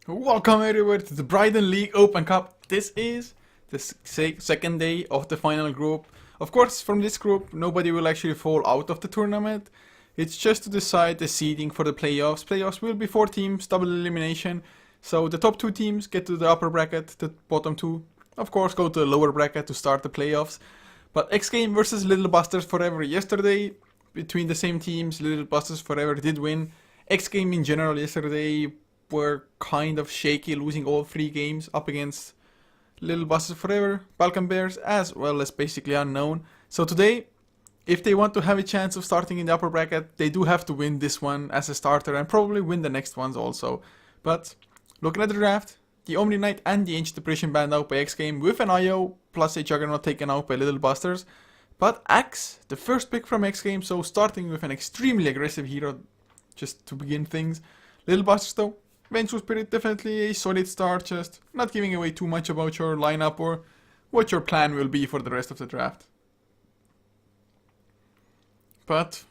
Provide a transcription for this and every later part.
Welcome everybody to the Bridon League Open Cup. This is the second day of the final group. Of course, from this group, nobody will actually fall out of the tournament. It's just to decide the seeding for the playoffs. Playoffs will be 4 teams, double elimination. So the top 2 teams get to the upper bracket, the bottom 2, of course, go to the lower bracket to start the playoffs. But xGame versus Little Busters Forever yesterday, between the same teams, Little Busters Forever did win. xGame in general yesterday were kind of shaky, losing all 3 games up against Little Busters Forever, Balkan Bears, as well as basically unknown. So today, if they want to have a chance of starting in the upper bracket, they do have to win this one as a starter and probably win the next ones also. But looking at the draft, the Omni Knight and the Ancient Depression banned out by xGame with an IO plus a Juggernaut taken out by Little Busters. But Axe, the first pick from xGame, so starting with an extremely aggressive hero just to begin things. Little Busters though, Vengeful Spirit, definitely a solid start, just not giving away too much about your lineup or what your plan will be for the rest of the draft. But,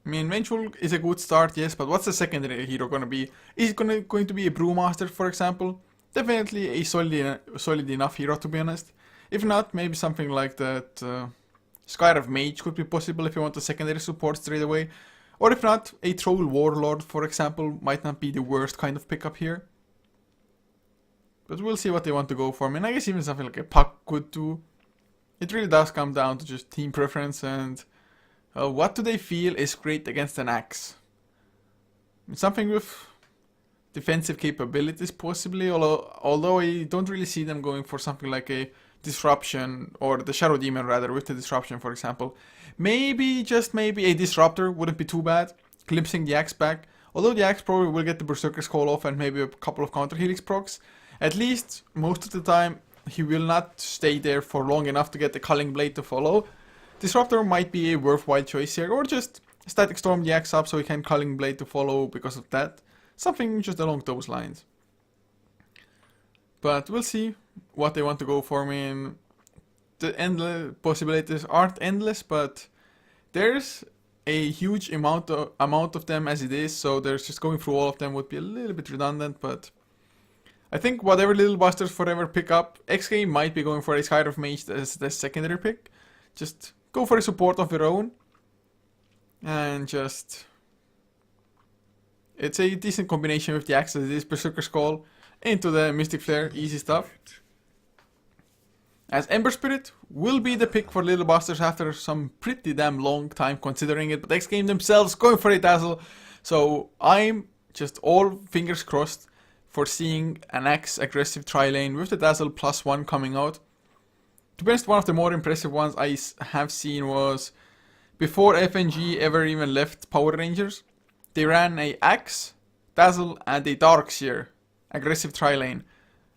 I mean, Vengeful is a good start, yes, but what's the secondary hero gonna be? Is it going to be a Brewmaster, for example? Definitely a solid enough hero, to be honest. If not, maybe something like that Skyre of Mage could be possible if you want a secondary support straight away. Or if not, a Troll Warlord, for example, might not be the worst kind of pickup here. But we'll see what they want to go for. I mean, I guess even something like a Puck could do. It really does come down to just team preference and what do they feel is great against an Axe. Something with defensive capabilities possibly, although I don't really see them going for something like a Disruption, or the Shadow Demon rather, with the Disruption for example. Maybe, just maybe, a Disruptor wouldn't be too bad, glimpsing the Axe back. Although the Axe probably will get the Berserker's Call off and maybe a couple of counter Helix procs. At least, most of the time, he will not stay there for long enough to get the Culling Blade to follow. Disruptor might be a worthwhile choice here, or just Static Storm the Axe up so he can Culling Blade to follow because of that. Something just along those lines. But we'll see what they want to go for. I mean, the endless possibilities aren't endless, but there's a huge amount of them as it is, so there's just going through all of them would be a little bit redundant, but I think whatever Little Busters Forever pick up, xGame might be going for a Skyre of Mage as the secondary pick. Just go for a support of their own, and just it's a decent combination with the Axe as it is Berserker's Call into the Mystic Flare, easy stuff. As Ember Spirit will be the pick for Little Busters after some pretty damn long time considering it, but xGame themselves going for a Dazzle. So I'm just all fingers crossed for seeing an Axe aggressive tri-lane with the Dazzle +1 coming out. To be honest, one of the more impressive ones I have seen was before FNG ever even left Power Rangers. They ran a Axe, Dazzle and a Darkseer aggressive tri-lane.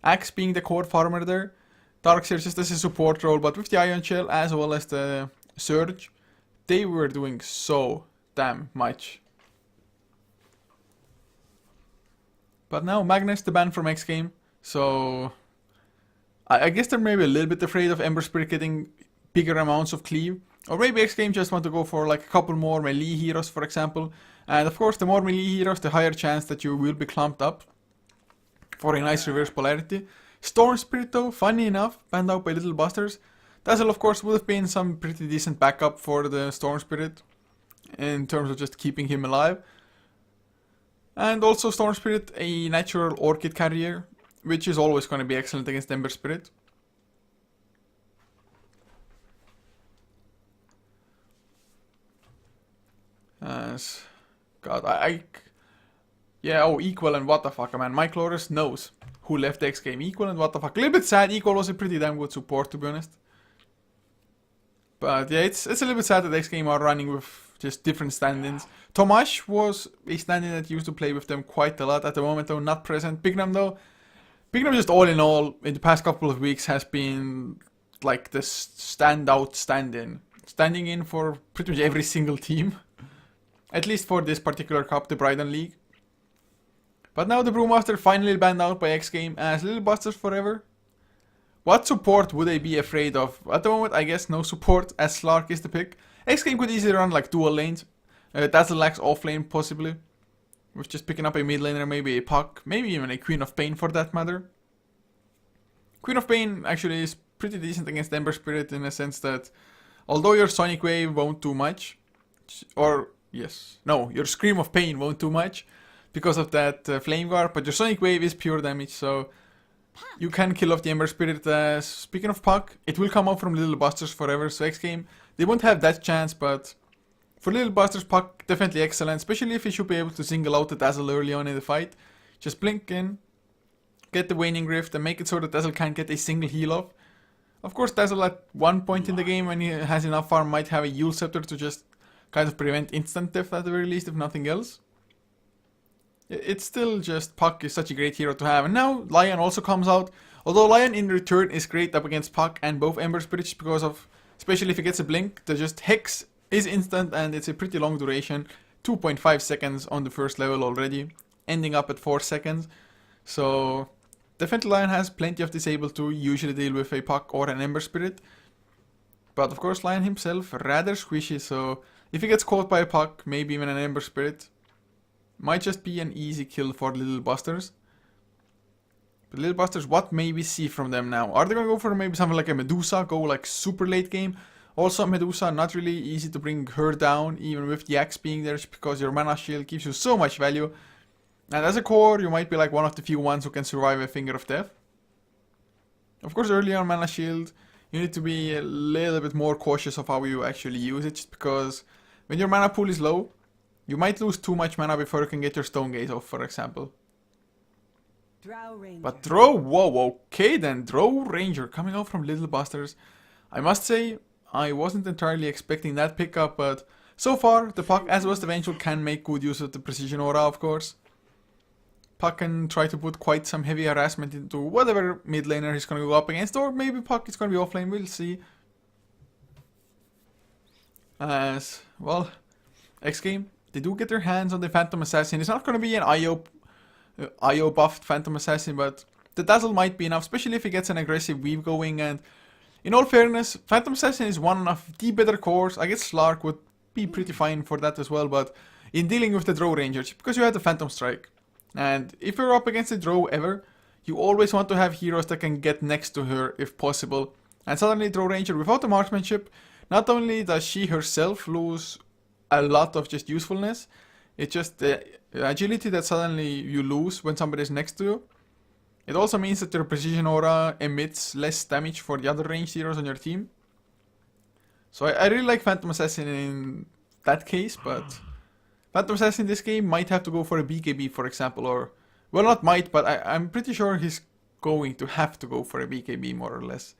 Axe being the core farmer there, Darkseer just as a support role, but with the Ion Shell as well as the Surge, they were doing so damn much. But now Magnus the ban from xGame, so I guess they're maybe a little bit afraid of Ember Spirit getting bigger amounts of cleave. Or maybe xGame just want to go for like a couple more melee heroes, for example. And of course, the more melee heroes, the higher chance that you will be clumped up for a nice reverse polarity. Storm Spirit though, funny enough, banned out by Little Busters. Dazzle of course would have been some pretty decent backup for the Storm Spirit in terms of just keeping him alive. And also Storm Spirit, a natural Orchid carrier, which is always going to be excellent against Ember Spirit. God, yeah, oh, Equal and what the fuck, man. Mike Loris knows who left xGame. Equal and what the fuck. A little bit sad. Equal was a pretty damn good support, to be honest. But yeah, it's a little bit sad that xGame are running with just different stand-ins. Tomash was a stand-in that used to play with them quite a lot. At the moment, though, not present. Bignam, though. Bignam, just all in all, in the past couple of weeks, has been like the standout stand-in. Standing in for pretty much every single team. At least for this particular cup, the Bridon League. But now the Brewmaster finally banned out by xGame as Little Busters Forever. What support would they be afraid of? At the moment, I guess no support, as Slark is the pick. xGame could easily run like dual lanes. Dazzle lacks offlane possibly. with just picking up a mid laner, maybe a Puck, maybe even a Queen of Pain for that matter. Queen of Pain actually is pretty decent against Ember Spirit in a sense that although your Sonic Wave won't do much, or your Scream of Pain won't do much because of that Flame Guard, but your Sonic Wave is pure damage, so you can kill off the Ember Spirit. Speaking of Puck, it will come out from Little Busters forever, so xGame, they won't have that chance, but for Little Busters, Puck definitely excellent, especially if you should be able to single out the Dazzle early on in the fight. Just blink in, get the Waning Rift, and make it so that Dazzle can't get a single heal off. Of course, Dazzle at one point in the game when he has enough farm might have a Yule Scepter to just kind of prevent instant death at the very least, if nothing else. It's still just Puck is such a great hero to have. And now Lion also comes out. Although Lion in return is great up against Puck and both Ember Spirits because of, especially if he gets a blink, the just Hex is instant and it's a pretty long duration. 2.5 seconds on the first level already, ending up at 4 seconds. So definitely Lion has plenty of disable to usually deal with a Puck or an Ember Spirit. But of course Lion himself rather squishy, so if he gets caught by a Puck, maybe even an Ember Spirit, might just be an easy kill for Little Busters. But Little Busters, what may we see from them now? Are they going to go for maybe something like a Medusa, go like super late game? Also Medusa, not really easy to bring her down, even with the axe being there, because your mana shield gives you so much value. And as a core, you might be like one of the few ones who can survive a Finger of Death. Of course, early on mana shield, you need to be a little bit more cautious of how you actually use it, just because when your mana pool is low, you might lose too much mana before you can get your Stone Gaze off, for example. But okay then, Drow Ranger coming out from Little Busters. I must say, I wasn't entirely expecting that pickup, but so far, the Puck as well as the Vengeful can make good use of the Precision Aura, of course. Puck can try to put quite some heavy harassment into whatever mid laner he's going to go up against, or maybe Puck is going to be offlane, we'll see. As, well, xGame, they do get their hands on the Phantom Assassin. It's not going to be an IO buffed Phantom Assassin, but the Dazzle might be enough, especially if he gets an aggressive weave going. And in all fairness, Phantom Assassin is one of the better cores. I guess Slark would be pretty fine for that as well, but in dealing with the Drow Rangers, because you have the Phantom Strike. And if you're up against a Drow ever, you always want to have heroes that can get next to her if possible. And suddenly Drow Ranger without the marksmanship, not only does she herself lose a lot of just usefulness, it's just the agility that suddenly you lose when somebody is next to you. It also means that your Precision Aura emits less damage for the other ranged heroes on your team. So I really like Phantom Assassin in that case, but Phantom Assassin in this game might have to go for a BKB, for example, or, well, not might, but I'm pretty sure he's going to have to go for a BKB, more or less.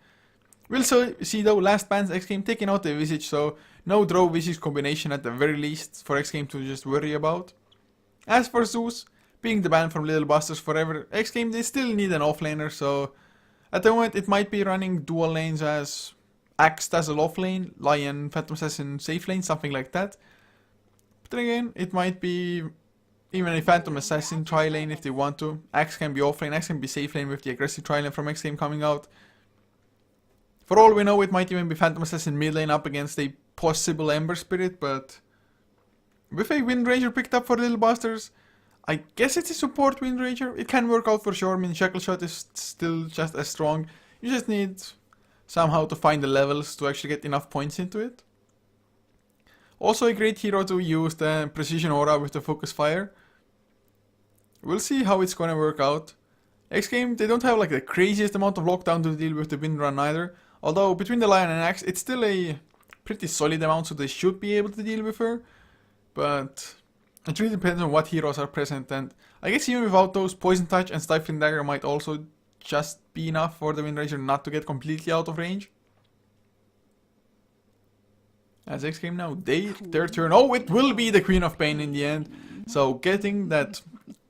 We'll see though, last ban's xGame taking out the Visage, so no Drow Visage combination at the very least for xGame to just worry about. As for Zeus, being the ban from Little Busters forever, xGame they still need an offlaner, so at the moment it might be running dual lanes as Axe Dazzle offlane, Lion, Phantom Assassin safe lane, something like that. But then again, it might be even a Phantom Assassin tri lane if they want to. Axe can be offlane, Axe can be safe lane with the aggressive tri lane from xGame coming out. For all we know, it might even be Phantom Assassin mid lane up against a possible Ember Spirit, but with a Wind Ranger picked up for Little Busters, I guess it's a support Wind Ranger. It can work out for sure. I mean, Shackle Shot is still just as strong. You just need somehow to find the levels to actually get enough points into it. Also a great hero to use the Precision Aura with the Focus Fire. We'll see how it's gonna work out. xGame, they don't have like the craziest amount of lockdown to deal with the Wind Run either. Although between the Lion and Axe, it's still a pretty solid amount, so they should be able to deal with her. But it really depends on what heroes are present, and I guess even without those, Poison Touch and Stifling Dagger might also just be enough for the Wind Ranger not to get completely out of range. As xGame now, their turn. Oh, it will be the Queen of Pain in the end. So getting that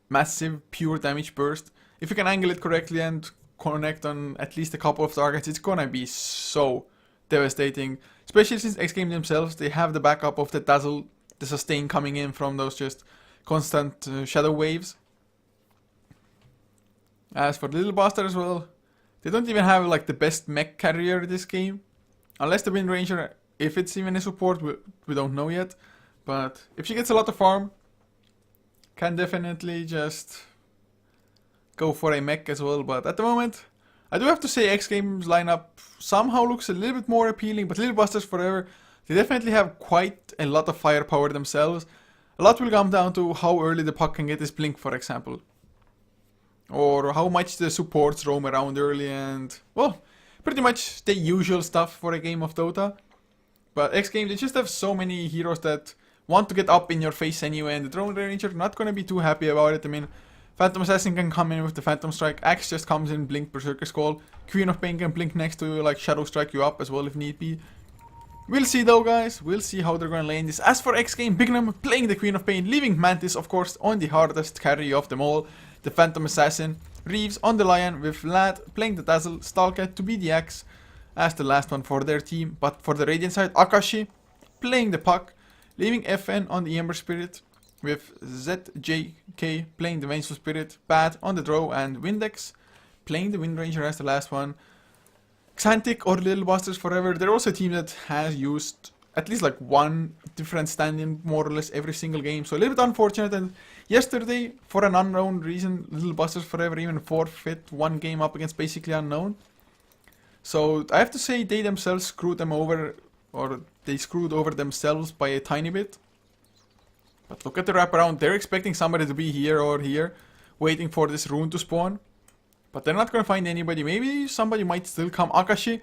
massive pure damage burst, if you can angle it correctly and connect on at least a couple of targets, it's gonna be so devastating. Especially since xGame themselves, they have the backup of the Dazzle, the sustain coming in from those just constant shadow waves. As for Little Busters, well, they don't even have like the best mech carrier this game. Unless the Wind Ranger, if it's even a support, we don't know yet. But if she gets a lot of farm, can definitely just go for a mech as well, but at the moment, I do have to say xGame's lineup somehow looks a little bit more appealing, but Little Busters Forever, they definitely have quite a lot of firepower themselves. A lot will come down to how early the puck can get his blink, for example. Or how much the supports roam around early and, well, pretty much the usual stuff for a game of Dota. But xGame, they just have so many heroes that want to get up in your face anyway, and the Drone Ranger not gonna be too happy about it. I mean, Phantom Assassin can come in with the Phantom Strike, Axe just comes in, blink Berserker Skull, Queen of Pain can blink next to you, like Shadow Strike you up as well if need be. We'll see though, guys, we'll see how they're gonna lane this. As for xGame, Bignum playing the Queen of Pain, leaving Mantis, of course, on the hardest carry of them all, the Phantom Assassin, Reeves on the Lion, with Lad playing the Dazzle, Stalker to be the Axe as the last one for their team. But for the Radiant side, Akashi playing the Puck, leaving FN on the Ember Spirit, with ZJK playing the Vengeful Spirit, Bad on the Drow, and Windex playing the Wind Ranger as the last one. Xantic or Little Busters Forever, they're also a team that has used at least like one different stand-in more or less every single game, so a little bit unfortunate. And yesterday, for an unknown reason, Little Busters Forever even forfeit one game up against basically unknown. So I have to say they themselves screwed them over, or they screwed over themselves by a tiny bit. But look at the wraparound, they're expecting somebody to be here or here, waiting for this rune to spawn. But they're not gonna find anybody. Maybe somebody might still come. Akashi,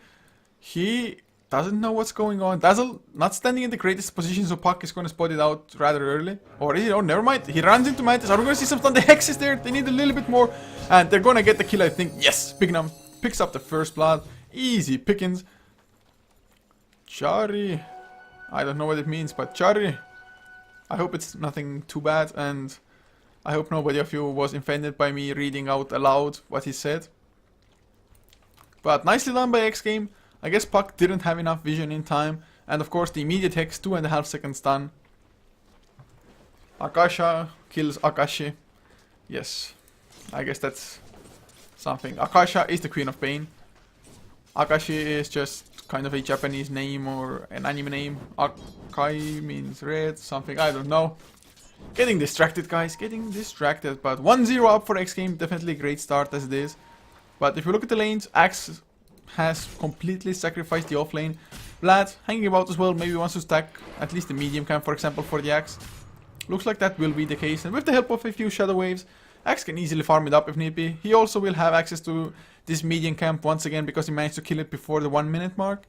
he doesn't know what's going on. Dazzle not standing in the greatest position, so Puck is gonna spot it out rather early. Or is it? Oh, never mind. He runs into Mantis. Are we gonna see some stun? The Hex is there. They need a little bit more. And they're gonna get the kill, I think. Yes! Bignum picks up the first blood. Easy pickings. Chari. I don't know what it means, but Chari. I hope it's nothing too bad, and I hope nobody of you was offended by me reading out aloud what he said. But nicely done by xGame. I guess Puck didn't have enough vision in time. And of course the immediate Hex, 2.5 seconds stun. Akasha kills Akashi. Yes, I guess that's something. Akasha is the Queen of Pain. Akashi is just kind of a Japanese name or an anime name. Akai means red, something, I don't know. Getting distracted, guys, getting distracted. But 1-0 up for xGame, definitely a great start as it is. But if you look at the lanes, Axe has completely sacrificed the off lane. Vlad hanging about as well, maybe wants to stack at least the medium camp, for example, for the Axe. Looks like that will be the case, and with the help of a few Shadow Waves, Axe can easily farm it up if need be. He also will have access to this medium camp once again because he managed to kill it before the 1 minute mark.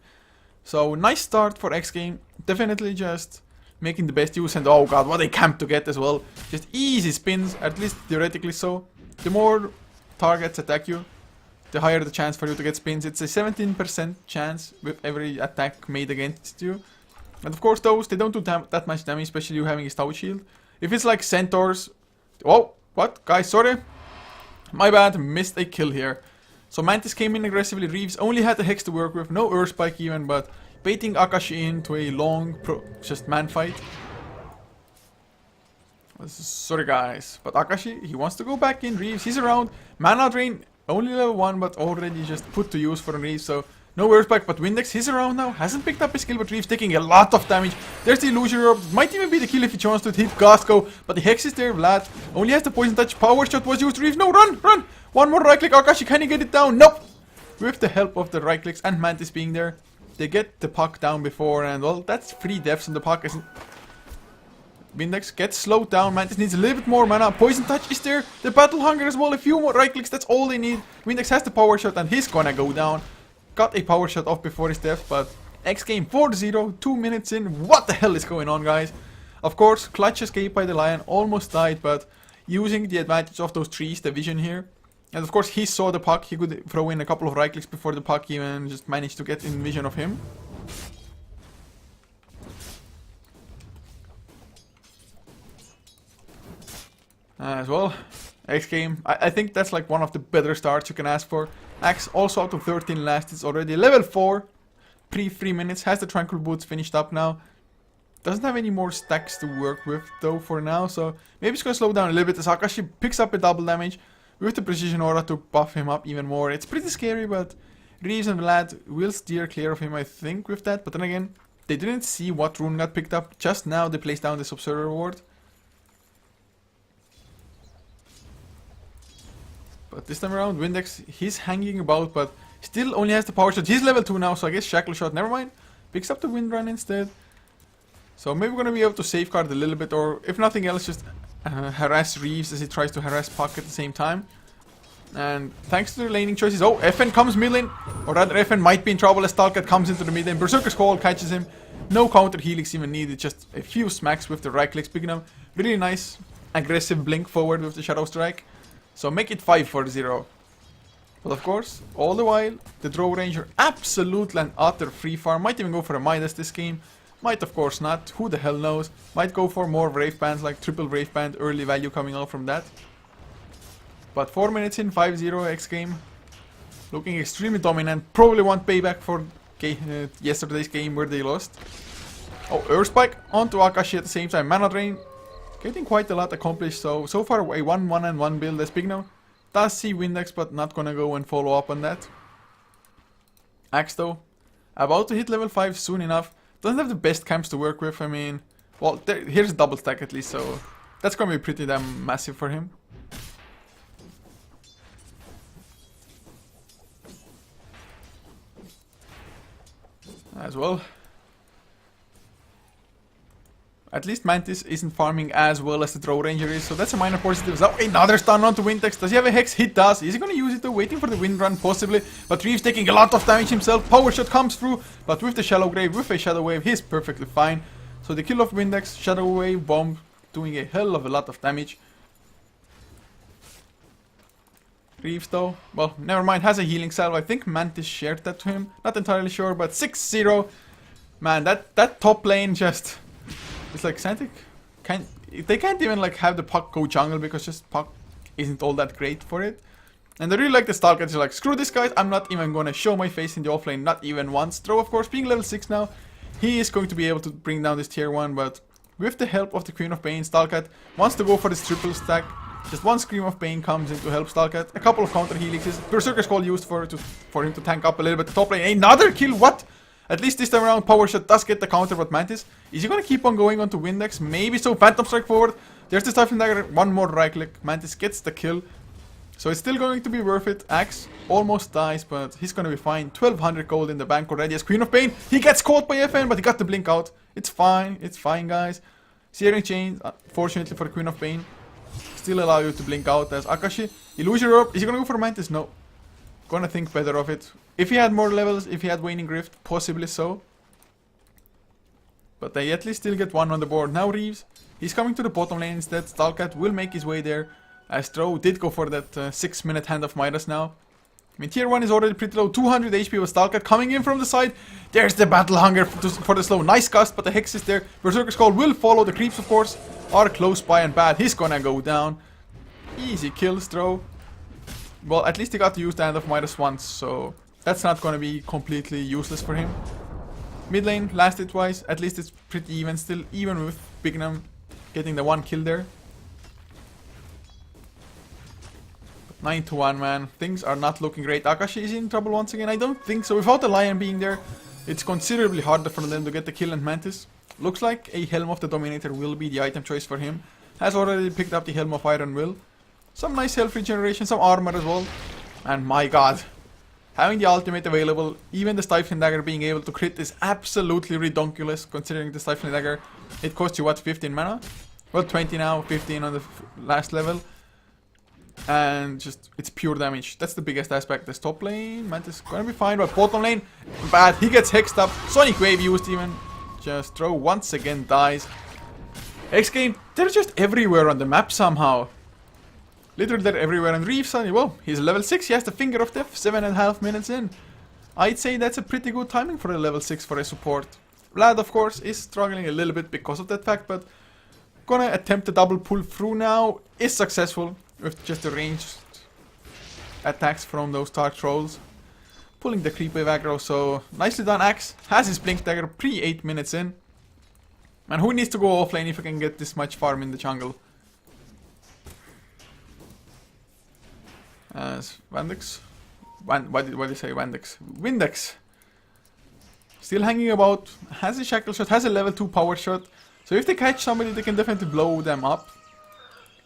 So nice start for xGame, definitely just making the best use. And oh god, what a camp to get as well. Just easy spins, at least theoretically so. The more targets attack you, the higher the chance for you to get spins. It's a 17% chance with every attack made against you. And of course those, they don't do that much damage, especially you having a stout shield. If it's like centaurs... Oh, what? Guys, sorry. My bad, missed a kill here. So Mantis came in aggressively, Reeves only had the Hex to work with, no Earth Spike even, but baiting Akashi into a long, just man fight. Sorry guys, but Akashi, he wants to go back in, Reeves, he's around. Mana drain, only level 1, but already just put to use for Reeves, so no Earth Spike, but Windex, he's around now, hasn't picked up his skill, but Reeves taking a lot of damage. There's the Illusion Orb, might even be the kill if he chose to hit Gasco, but the Hex is there, Vlad only has the Poison Touch, Power Shot was used, Reeves, no, run, run! One more right click, Akashi, can he get it down? Nope! With the help of the right clicks and Mantis being there, they get the Puck down before, and well, that's 3 deaths on the Puck. Windex gets slowed down, Mantis needs a little bit more mana, Poison Touch is there, the Battle Hunger as well, a few more right clicks, that's all they need. Windex has the Power Shot and he's gonna go down. Got a Power Shot off before his death, but xGame 4-0, 2 minutes in, what the hell is going on, guys? Of course, clutch escape by the Lion, almost died, but using the advantage of those trees, the vision here. And of course he saw the Puck, he could throw in a couple of right clicks before the Puck even just managed to get in vision of him. As well, xGame, I think that's like one of the better starts you can ask for. Axe also out of 13 last, it's already level 4, pre-3 minutes, has the Tranquil Boots finished up now. Doesn't have any more stacks to work with though for now, so maybe it's gonna slow down a little bit as Akashi picks up a double damage with the Precision Aura to buff him up even more. It's pretty scary, but Reeves and Vlad will steer clear of him, I think, with that. But then again, they didn't see what rune got picked up. Just now they placed down this Observer Ward. But this time around, Windex, he's hanging about, but still only has the power shot. He's level 2 now, so I guess shackle shot, never mind. Picks up the wind run instead. So maybe we're gonna be able to safeguard a little bit, or if nothing else, just harass Reeves as he tries to harass Puck at the same time. And thanks to the laning choices, oh, FN comes mid lane, or rather FN might be in trouble as Stalkat comes into the mid lane. Berserker's Call catches him, no counter helix even needed, just a few smacks with the right clicks, picking up really nice aggressive blink forward with the Shadow Strike. So make it 5-4-0. But of course, all the while, the Drow Ranger absolute and utter free farm, might even go for a Midas this game, might of course not, who the hell knows, might go for more Wraith Bands like triple Wraith Band, early value coming out from that. But 4 minutes in, 5-0 xGame. Looking extremely dominant. Probably want payback for yesterday's game where they lost. Oh, Earth Spike onto Akashi at the same time. Mana Drain. Getting quite a lot accomplished. So far a 1-1-1 build as big now. Does see Windex, but not gonna go and follow up on that. Axe though. About to hit level 5 soon enough. Doesn't have the best camps to work with. I mean, well, here's a double stack at least. So that's gonna be pretty damn massive for him. As well. At least Mantis isn't farming as well as the Drow Ranger is, so that's a minor positive. Oh, another stun onto Windex. Does he have a Hex? He does. Is he gonna use it though? Waiting for the wind run, possibly. But Reeves taking a lot of damage himself. Power shot comes through, but with the Shallow Grave, with a Shadow Wave, he's perfectly fine. So the kill of Windex, Shadow Wave, bomb, doing a hell of a lot of damage. Reeves though, well, never mind, has a healing salve. I think Mantis shared that to him. Not entirely sure, but 6-0. Man, that top lane just... It's like Santic they can't even like have the Puck go jungle because just Puck isn't all that great for it. And I really like the Stalkers. Like, screw this guys, I'm not even gonna show my face in the offlane, not even once. Drow, of course, being level 6 now, he is going to be able to bring down this tier 1, but with the help of the Queen of Pain, Stalkat wants to go for this triple stack. Just one Scream of Pain comes in to help Stalkat. A couple of counter helixes. Berserker's Call used for him to tank up a little bit. The top lane, another kill, what? At least this time around, Power Shot does get the counter, but Mantis, is he gonna keep on going onto Windex? Maybe so. Phantom Strike forward. There's the Stifling Dagger. One more right click. Mantis gets the kill. So it's still going to be worth it. Axe almost dies, but he's gonna be fine. 1200 gold in the bank already as Queen of Pain. He gets caught by FN, but he got the blink out. It's fine. It's fine, guys. Searing Chains, fortunately for the Queen of Pain, still allow you to blink out as Akashi. Illusion Orb. Is he gonna go for Mantis? No. Gonna think better of it. If he had more levels, if he had Waning Rift, possibly so. But they at least still get one on the board. Now Reeves, he's coming to the bottom lane instead. Stalkat will make his way there. As Drow did go for that 6-minute hand of Midas now. I mean, tier 1 is already pretty low. 200 HP with Stalkat coming in from the side. There's the Battle Hunger for the slow. Nice cast, but the Hex is there. Berserker's Call will follow. The creeps, of course, are close by and bad. He's gonna go down. Easy kills, Drow. Well, at least he got to use the Hand of Midas once, so that's not gonna be completely useless for him. Mid lane, lasted twice. At least it's pretty even still, even with Bignam getting the one kill there. 9-1, man. Things are not looking great. Akashi is in trouble once again. I don't think so. Without the Lion being there, it's considerably harder for them to get the kill and Mantis. Looks like a Helm of the Dominator will be the item choice for him. Has already picked up the Helm of Iron Will. Some nice health regeneration, some armor as well. And my god, having the ultimate available, even the Stifling Dagger being able to crit is absolutely redonkulous, considering the Stifling Dagger, it costs you what, 15 mana? Well, 20 now, 15 on the last level. And just, it's pure damage. That's the biggest aspect. This top lane, Mantis gonna be fine, but bottom lane, bad. He gets hexed up. Sonic Wave used even. Just Drow once again dies. xGame, they're just everywhere on the map somehow. Literally they're everywhere. And Reeves, well, he's level 6. He has the Finger of Death, 7.5 minutes in. I'd say that's a pretty good timing for a level 6 for a support. Vlad, of course, is struggling a little bit because of that fact, but gonna attempt a double pull through now. Is successful with just the ranged attacks from those Dark Trolls. Pulling the creep wave aggro, so nicely done. Axe has his Blink Dagger pre 8 minutes in. And who needs to go offlane if I can get this much farm in the jungle? As Windex. Why did you say Windex? Windex. Still hanging about. Has a shackle shot, has a level 2 power shot. So if they catch somebody, they can definitely blow them up.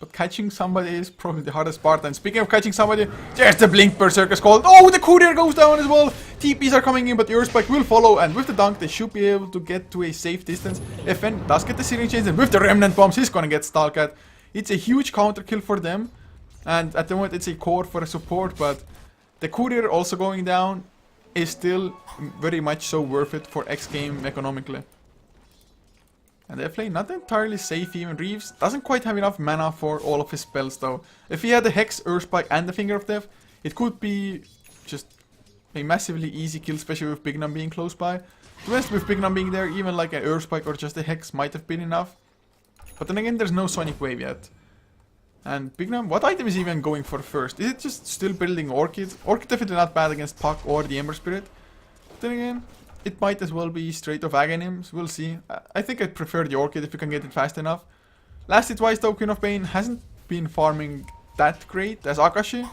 But catching somebody is probably the hardest part. And speaking of catching somebody, there's the Blink Berserker's called. Oh, the courier goes down as well. TPs are coming in, but the Earthspike will follow. And with the dunk, they should be able to get to a safe distance. FN does get the Searing Chains, and with the Remnant Bombs, he's gonna get Stalkat. It's a huge counter kill for them. And at the moment, it's a core for a support, but the courier also going down is still very much so worth it for xGame economically. And they're playing not entirely safe even. Reeves doesn't quite have enough mana for all of his spells though. If he had the Hex, Earthspike and the Finger of Death, it could be just a massively easy kill, especially with Bignum being close by. To be honest, with Bignum being there, even like an Earthspike or just a Hex might have been enough. But then again, there's no Sonic Wave yet. And Bignum, what item is he even going for first? Is it just still building Orchid? Orchid definitely not bad against Puck or the Ember Spirit. But then again, it might as well be straight off Aghanims. We'll see. I think I'd prefer the Orchid if you can get it fast enough. Last hit-wise though, Queen of Pain hasn't been farming that great as Akashi.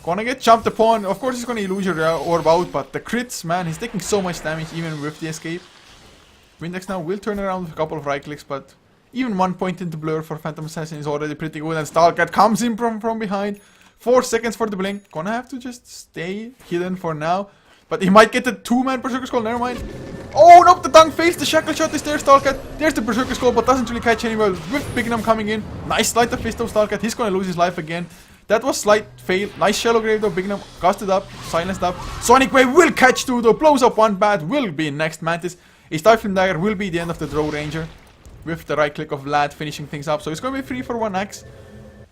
Gonna get jumped upon. Of course he's gonna Illusion Orb out, but the crits, man, he's taking so much damage even with the escape. Windex now will turn around with a couple of right clicks, but even 1 point into Blur for Phantom Assassin is already pretty good. And Stalkat comes in from behind. 4 seconds for the blink. Gonna have to just stay hidden for now. But he might get the 2-man Berserker Skull, never mind. Oh, nope, the dunk fails, the Shackle Shot is there, Stalkat. There's the Berserker Skull, but doesn't really catch anywhere. With Bignum coming in. Nice Sleight of Fist of Stalkat, he's gonna lose his life again. That was slight fail. Nice Shallow Grave though, Bignum casted up, silenced up. Sonic Wave will catch 2 though, blows up 1 bat, will be next Mantis. A Stifling Dagger will be the end of the Drow Ranger. With the right click of Vlad finishing things up, so it's gonna be 3 for 1 axe.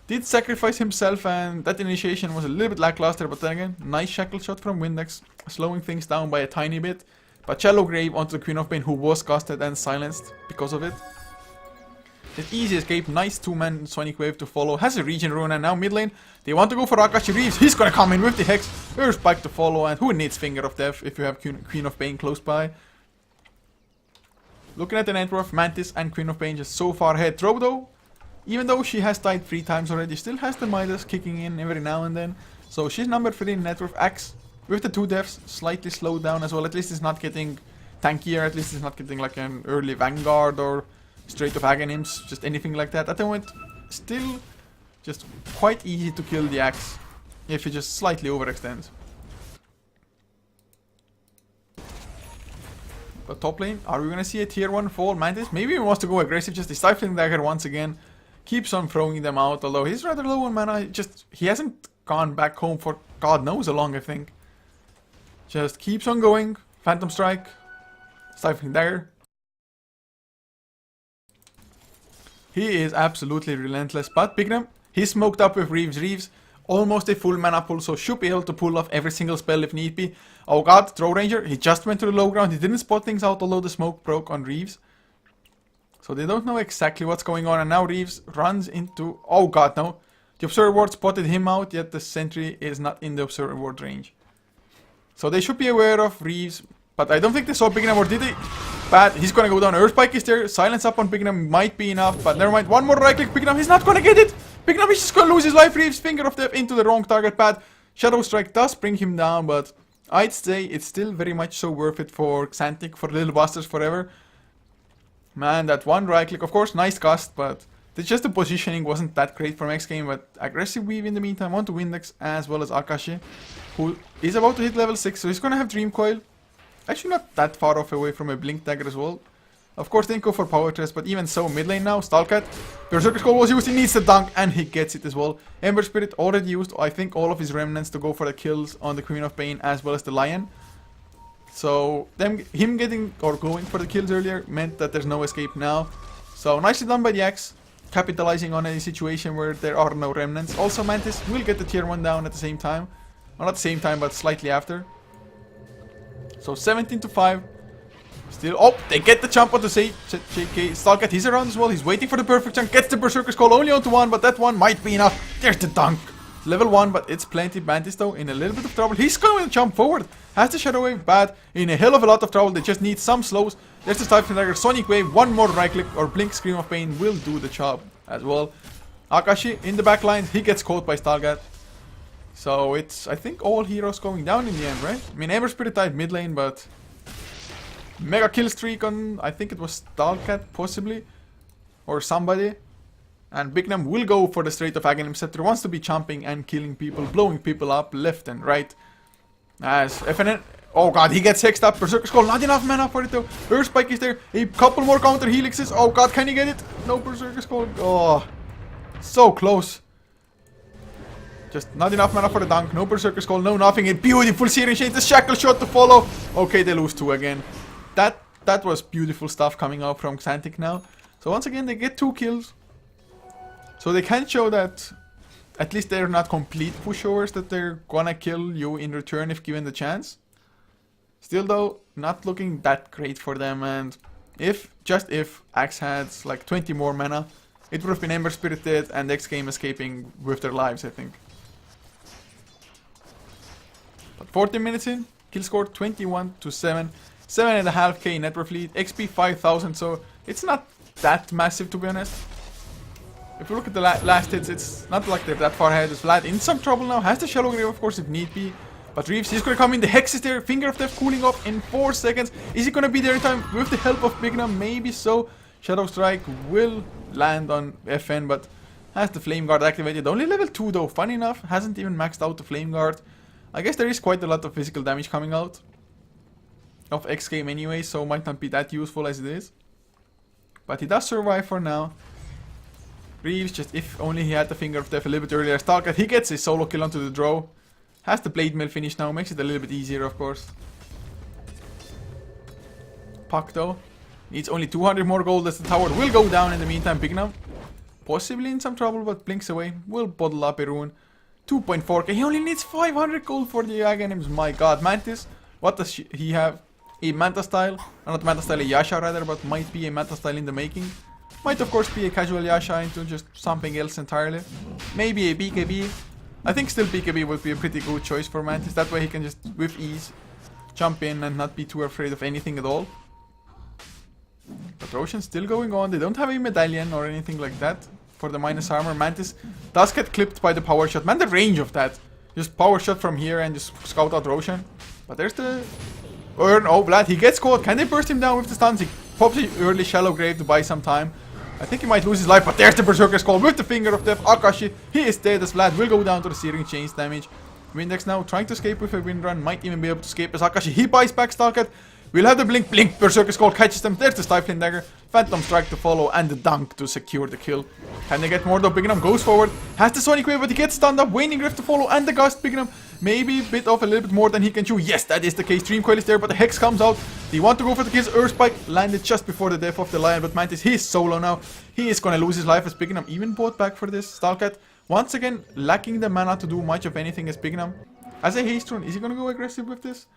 Did sacrifice himself, and that initiation was a little bit lackluster, but then again, nice Shackle Shot from Windex, slowing things down by a tiny bit. But Shallow Grave onto the Queen of Pain, who was casted and silenced because of it. The easy escape, nice 2-man Sonic Wave to follow, has a regen rune, and now mid lane, they want to go for Akashi Reeves, he's gonna come in with the Hex, Earthspike to follow, and who needs Finger of Death if you have Queen of Pain close by. Looking at the net worth, Mantis and Queen of Pain just so far ahead. Drow though, even though she has died 3 times already, still has the Midas kicking in every now and then. So she's number 3 in net worth. Axe, with the 2 deaths, slightly slowed down as well. At least it's not getting tankier, at least it's not getting like an early Vanguard or straight off Aghanims, just anything like that. At the moment, still just quite easy to kill the Axe if you just slightly overextend. But top lane, are we gonna see a tier 1 fall? Mantis maybe he wants to go aggressive, just a Stifling Dagger once again. Keeps on throwing them out, although he's rather low on mana. He hasn't gone back home for God knows how long, I think. Just keeps on going. Phantom Strike. Stifling Dagger. He is absolutely relentless, but Bignum, he's smoked up with Reeves. Reeves, almost a full mana pull, so should be able to pull off every single spell if need be. Oh god, Drow Ranger, he just went to the low ground. He didn't spot things out, although the smoke broke on Reeves. So they don't know exactly what's going on, and now Reeves runs into... Oh god, no. The Observer Ward spotted him out, yet the sentry is not in the Observer Ward range. So they should be aware of Reeves, but I don't think they saw Bignum, or did they? Bad, he's gonna go down. Earthspike is there, silence up on Bignum might be enough, but never mind. One more right click, Bignum, he's not gonna get it! Bignum is just gonna lose his life. Reeves, Finger of Death into the wrong target pad. Shadow Strike does bring him down, but I'd say it's still very much so worth it for Xantic, for Little Busters forever. Man, that one right click, of course, nice cast, but just the positioning wasn't that great from xGame. But aggressive weave in the meantime onto Windex as well as Akashi, who is about to hit level 6, so he's gonna have Dream Coil. Actually not that far off away from a Blink Dagger as well. Of course, didn't go for Power Thrust, but even so, mid lane now, Stalkat. Berserker Skull was used, he needs the dunk, and he gets it as well. Ember Spirit already used, I think, all of his remnants to go for the kills on the Queen of Pain as well as the Lion. So, him getting, or going for the kills earlier, meant that there's no escape now. So, nicely done by the Axe, capitalizing on a situation where there are no remnants. Also, Mantis will get the tier 1 down at the same time. Well, not the same time, but slightly after. So, 17 to 5. Still, oh, they get the jump onto JK. Stalkat, he's around as well. He's waiting for the perfect jump. Gets the Berserker Skull only onto 1, but that one might be enough. There's the dunk. Level 1, but it's plenty. Mantis, though, in a little bit of trouble. He's going to jump forward. Has the Shadow Wave, bad. In a hell of a lot of trouble. They just need some slows. There's the Stifling Dagger. Sonic Wave, one more right click or Blink Scream of Pain will do the job as well. Akashi in the back line. He gets caught by Stalkat. So it's, I think, all heroes going down in the end, right? I mean, Ember Spirit died mid lane, but mega kill streak on, I think it was Stalkat, possibly, or somebody. And Bignum will go for the straight of Aghanim Scepter, wants to be chomping and killing people, blowing people up left and right. As FNN, oh god, he gets hexed up, Berserker Skull, not enough mana for it though. Earth Spike is there, a couple more counter helixes, oh god, can he get it? No Berserker Skull, oh, so close. Just not enough mana for the dunk, no Berserker Skull, no nothing, a beautiful Searing Chain, the Shackle Shot to follow. Okay, they lose 2 again. That was beautiful stuff coming out from Xantic now. So once again, they get 2 kills. So they can show that at least they're not complete pushovers, that they're gonna kill you in return if given the chance. Still though, not looking that great for them, and just if Axe had like 20 more mana, it would have been Ember Spirited and xGame escaping with their lives, I think. But 14 minutes in, kill score 21 to 7. 7.5k net worth lead, XP 5000, so it's not that massive to be honest. If you look at the last hits, it's not like they're that far ahead. Is Vlad in some trouble now? Has the Shallow Grave of course if need be. But Reeves, he's gonna come in, the Hex is there, Finger of Death cooling off in 4 seconds. Is he gonna be there in time with the help of Bignum? Maybe so. Shadow Strike will land on FN, but has the Flame Guard activated. Only level 2 though, funny enough, hasn't even maxed out the Flame Guard. I guess there is quite a lot of physical damage coming out of xGame anyway, so might not be that useful as it is. But he does survive for now. Reeves, just if only he had the Finger of Death a little bit earlier. Stalker, he gets a solo kill onto the draw. Has the Blade Mill finish now, makes it a little bit easier of course. Puck though, needs only 200 more gold as the tower will go down in the meantime. Bignum, possibly in some trouble, but blinks away. Will bottle up a rune. 2.4k, he only needs 500 gold for the Aghanims, my god. Mantis, what does he have? A Manta style, not Manta style, a Yasha rather, but might be a Manta style in the making. Might of course be a casual Yasha into just something else entirely. Maybe a BKB. I think still BKB would be a pretty good choice for Mantis. That way he can just with ease jump in and not be too afraid of anything at all. But Roshan's still going on. They don't have a medallion or anything like that for the minus armor. Mantis does get clipped by the power shot. Man, the range of that. Just power shot from here and just scout out Roshan. But there's the... Oh, Vlad, he gets caught. Can they burst him down with the stuns? He pops the early Shallow Grave to buy some time. I think he might lose his life, but there's the Berserker Skull with the Finger of Death. Akashi, he is dead as Vlad will go down to the Searing Chains damage. Windex now trying to escape with a wind run. Might even be able to escape as Akashi. He buys back Stalker. We'll have the blink. Berserker Skull catches them. There's the Stifling Dagger. Phantom Strike to follow and the dunk to secure the kill. Can they get more though? Bignum goes forward. Has the Sonic Wave, but he gets stunned up. Waning Rift to follow and the Gust. Bignum maybe bit off a little bit more than he can chew. Yes, that is the case. Dream Coil is there, but the Hex comes out. They want to go for the kills. Earth Spike landed just before the death of the Lion, but Mantis, he's solo now. He is gonna lose his life as Bignum even bought back for this. Stalcat, once again, lacking the mana to do much of anything as Bignum. As a haste rune, is he gonna go aggressive with this?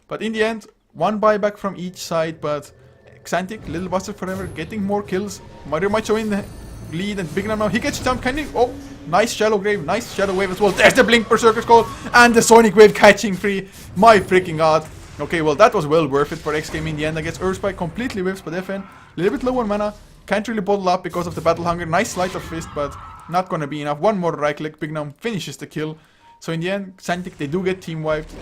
But in the end, one buyback from each side, but Xantic, Little Buster Forever, getting more kills. Mario might show in the lead, and Bignum now, he gets jumped, can he? Oh, nice Shallow Grave, nice Shadow Wave as well. There's the Blink Berserker Skull, and the Sonic Wave catching free. My freaking god. Okay, well that was well worth it for xGame in the end. I guess Earth Spike completely whiffs, but FN, a little bit low on mana. Can't really bottle up because of the Battle Hunger. Nice Sleight of Fist, but not gonna be enough. One more right click, Bignum finishes the kill. So in the end, Xantic, they do get team wiped.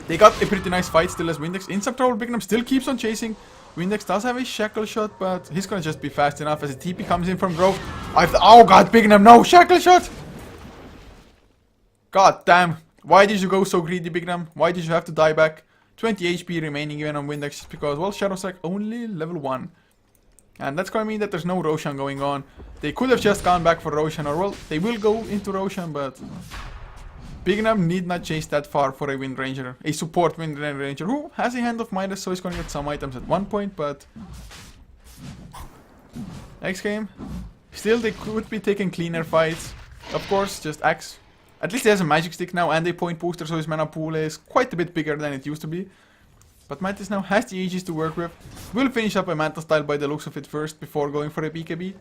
They got a pretty nice fight still as Windex in some trouble. Bignum still keeps on chasing. Windex does have a Shackle Shot, but he's gonna just be fast enough as a TP comes in from Grove. Oh god, Bignum, no! Shackle Shot! God damn. Why did you go so greedy, Bignum? Why did you have to die back? 20 HP remaining even on Windex just because, well, Shadow Strike only level 1. And that's gonna mean that there's no Roshan going on. They could have just gone back for Roshan, or well, they will go into Roshan, but Bignum need not chase that far for a Wind Ranger. A support Wind Ranger who has a Hand of Midas, so he's gonna get some items at one point, but xGame, still they could be taking cleaner fights. Of course, just Axe. At least he has a magic stick now and a point booster, so his mana pool is quite a bit bigger than it used to be. But Mantis now has the Aegis to work with. Will finish up a Manta style by the looks of it first before going for a BKB.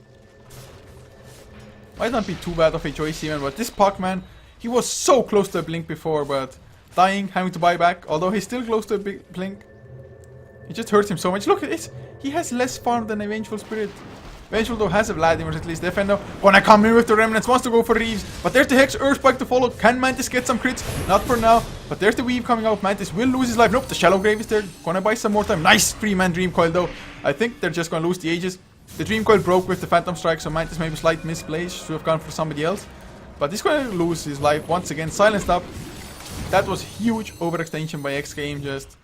Might not be too bad of a choice even, but this Puck, man, he was so close to a blink before, but dying, having to buy back. Although he's still close to a big blink, it just hurts him so much. Look at this, he has less farm than a Vengeful Spirit. Vengeful though has a Vladimir at least. Defender gonna come in with the Remnants, wants to go for Reeves, but there's the Hex, Earth Spike to follow. Can Mantis get some crits? Not for now, but there's the Weave coming out. Mantis will lose his life. Nope, the Shallow Grave is there, gonna buy some more time. Nice 3-man Dream Coil though. I think they're just gonna lose the Aegis. The Dream Coil broke with the Phantom Strike, so Mantis maybe slight misplace, should have gone for somebody else. But he's gonna lose his life once again, silenced up. That was huge overextension by xGame, just...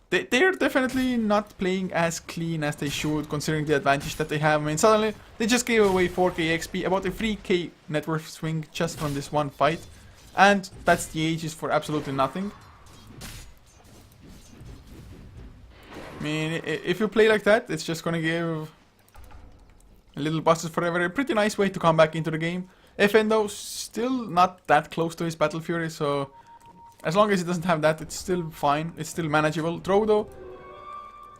They're definitely not playing as clean as they should, considering the advantage that they have. I mean, suddenly, they just gave away 4k XP, about a 3k net worth swing just from this one fight. And that's the ages for absolutely nothing. I mean, if you play like that, it's just gonna give a little buses forever. A pretty nice way to come back into the game. FN though, still not that close to his Battle Fury, so as long as he doesn't have that, it's still fine. It's still manageable. Throw though,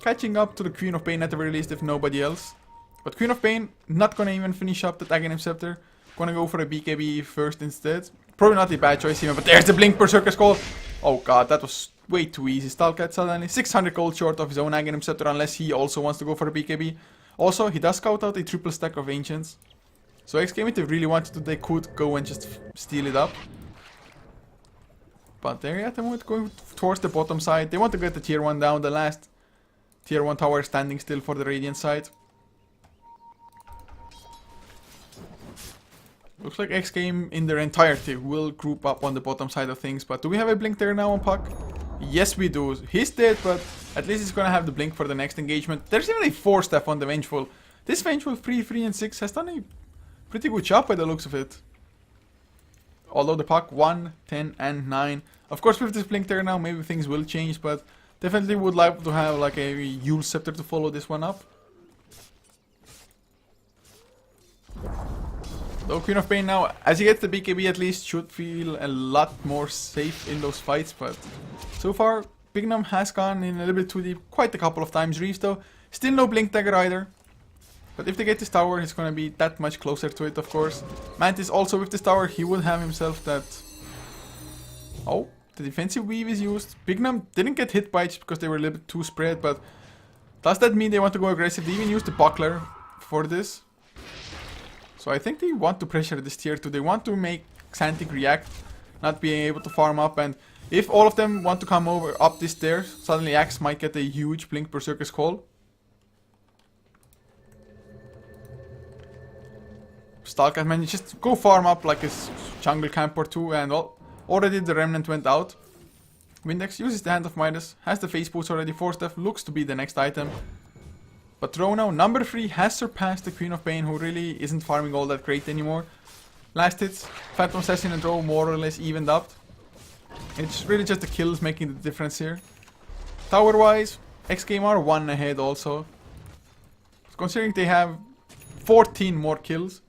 catching up to the Queen of Pain at the very least, if nobody else. But Queen of Pain, not gonna even finish up the Aghanim Scepter. Gonna go for a BKB first instead. Probably not a bad choice even, but there's the Blink Berserker Skull. Oh god, that was way too easy. Stalkat suddenly 600 gold short of his own Aghanim Scepter, unless he also wants to go for a BKB. Also, he does scout out a triple stack of Ancients. So xGame, if they really wanted to, they could go and just steal it up. But they're at the moment going towards the bottom side. They want to get the tier 1 down, the last tier 1 tower standing still for the Radiant side. Looks like xGame in their entirety will group up on the bottom side of things. But do we have a blink there now on Puck? Yes, we do. He's dead, but at least he's gonna have the blink for the next engagement. There's even a 4-step on the Vengeful. This Vengeful 3, 3, and 6 has done a pretty good job by the looks of it. Although the Puck 1, 10, and 9. Of course, with this blink there now, maybe things will change, but definitely would like to have like a Yule Scepter to follow this one up. Though Queen of Pain now, as he gets the BKB at least, should feel a lot more safe in those fights, but so far, Bignum has gone in a little bit too deep quite a couple of times. Reeves though, still no Blink Dagger either. But if they get this tower, he's gonna be that much closer to it, of course. Mantis also with this tower, he will have himself that... Oh, the defensive weave is used. Bignum didn't get hit by it because they were a little bit too spread, but does that mean they want to go aggressive? They even used the Buckler for this. So I think they want to pressure this tier 2. They want to make Xantic react, not being able to farm up, and if all of them want to come over up this stairs, suddenly Axe might get a huge Blink Berserker Skull. Stalkat, man, just go farm up like a jungle camp or two, and well, already the Remnant went out. Windex uses the Hand of Midas, has the face boots already, 4-step looks to be the next item. But Rono, number 3, has surpassed the Queen of Pain, who really isn't farming all that great anymore. Last hits, Phantom Assassin and Drow more or less evened up. It's really just the kills making the difference here. Tower wise, xGame are 1 ahead also. Considering they have 14 more kills,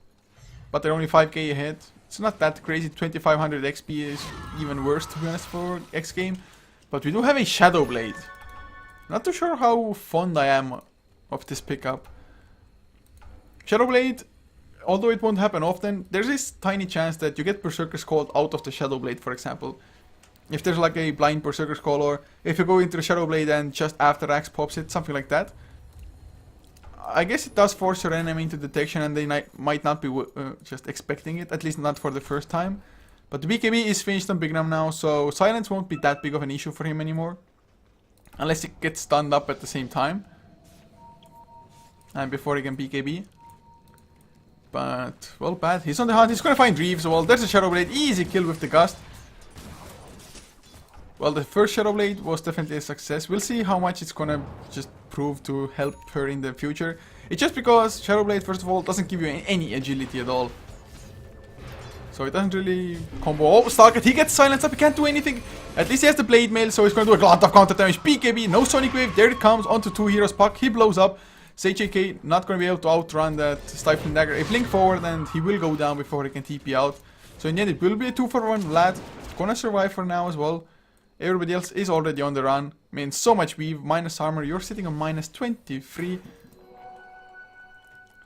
but they're only 5k ahead. It's not that crazy. 2500 XP is even worse, to be honest, for xGame. But we do have a Shadow Blade. Not too sure how fond I am of this pickup. Shadow Blade, although it won't happen often, there's this tiny chance that you get Berserker Skull out of the Shadow Blade, for example. If there's like a blind Berserker Skull, or if you go into the Shadow Blade and just after Axe pops it, something like that. I guess it does force your enemy into detection, and they might not be just expecting it, at least not for the first time. But the BKB is finished on Bignum now, so silence won't be that big of an issue for him anymore. Unless he gets stunned up at the same time. And before he can BKB. But, well, bad. He's on the hunt, he's gonna find Reeves. Well, there's a Shadow Blade, easy kill with the Gust. Well, the first Shadow Blade was definitely a success. We'll see how much it's gonna just prove to help her in the future. It's just because Shadow Blade, first of all, doesn't give you any agility at all. So it doesn't really combo. Oh, Stalkat, he gets silenced up, he can't do anything. At least he has the Blade Mail, so he's gonna do a lot of counter damage. BKB, no Sonic Wave, there it comes, onto 2 heroes. Puck, he blows up. Sage AK not gonna be able to outrun that Stifling Dagger. A blink forward and he will go down before he can TP out. So in the end it will be a 2-for-1. Vlad gonna survive for now as well. Everybody else is already on the run. I mean, so much weave, minus armor. You're sitting on minus 23.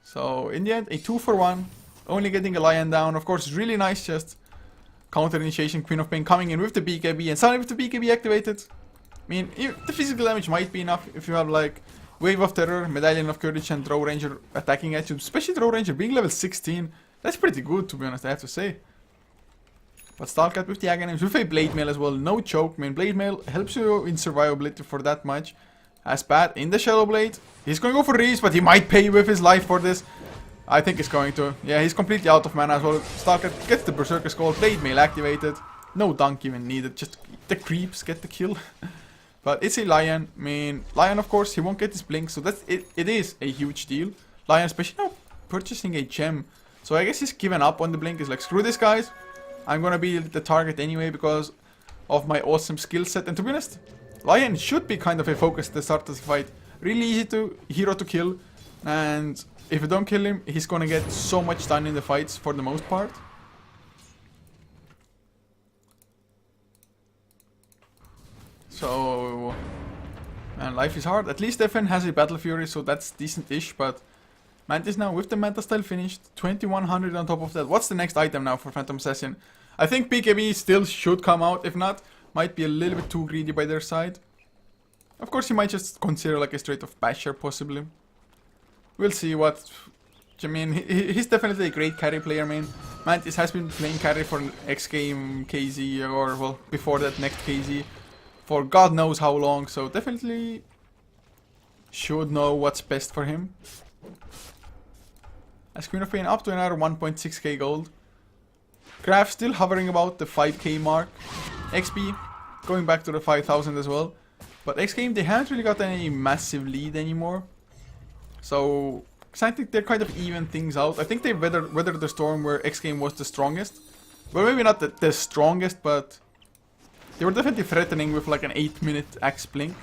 So, in the end, a 2-for-1. Only getting a Lion down. Of course, really nice just counter initiation. Queen of Pain coming in with the BKB. And suddenly with the BKB activated. I mean, the physical damage might be enough if you have like Wave of Terror, Medallion of Courage, and Drow Ranger attacking at you. Especially Drow Ranger being level 16. That's pretty good, to be honest, I have to say. But Stalkat with the Aghanim's with a Blade Mail as well, no choke. I mean, Blade Mail helps you in survivability for that much. As bad in the Shadow Blade. He's going to go for Reese, but he might pay with his life for this. I think he's going to. Yeah, he's completely out of mana as well. Stalker gets the Berserker Skull. Blade Mail activated. No dunk even needed. Just the creeps get the kill. But it's a Lion. I mean, Lion, of course, he won't get his blink. So that's it. It is a huge deal. Lion, especially now purchasing a gem. So I guess he's given up on the blink. He's like, screw this, guys. I'm going to be the target anyway because of my awesome skill set. And to be honest, Lion should be kind of a focus at the start of the fight. Really easy hero to kill. And if you don't kill him, he's going to get so much done in the fights for the most part. So, man, life is hard. At least FN has a Battle Fury, so that's decent-ish. But Mantis now with the Manta Style finished. 2100 on top of that. What's the next item now for Phantom Assassin? I think BKB still should come out. If not, might be a little bit too greedy by their side. Of course, he might just consider like a straight of Basher, possibly. We'll see what... I mean, he's definitely a great carry player, man. Mantis has been playing carry for an xGame KZ, or, well, before that, next KZ. For God knows how long, so definitely should know what's best for him. As Queen of Pain up to another 1.6k gold. Graph still hovering about the 5k mark. XP going back to the 5000 as well. But xGame, they haven't really got any massive lead anymore. So I think they're kind of even things out. I think they weathered the storm where xGame was the strongest. Well, maybe not the strongest, but they were definitely threatening with like an 8-minute axe blink.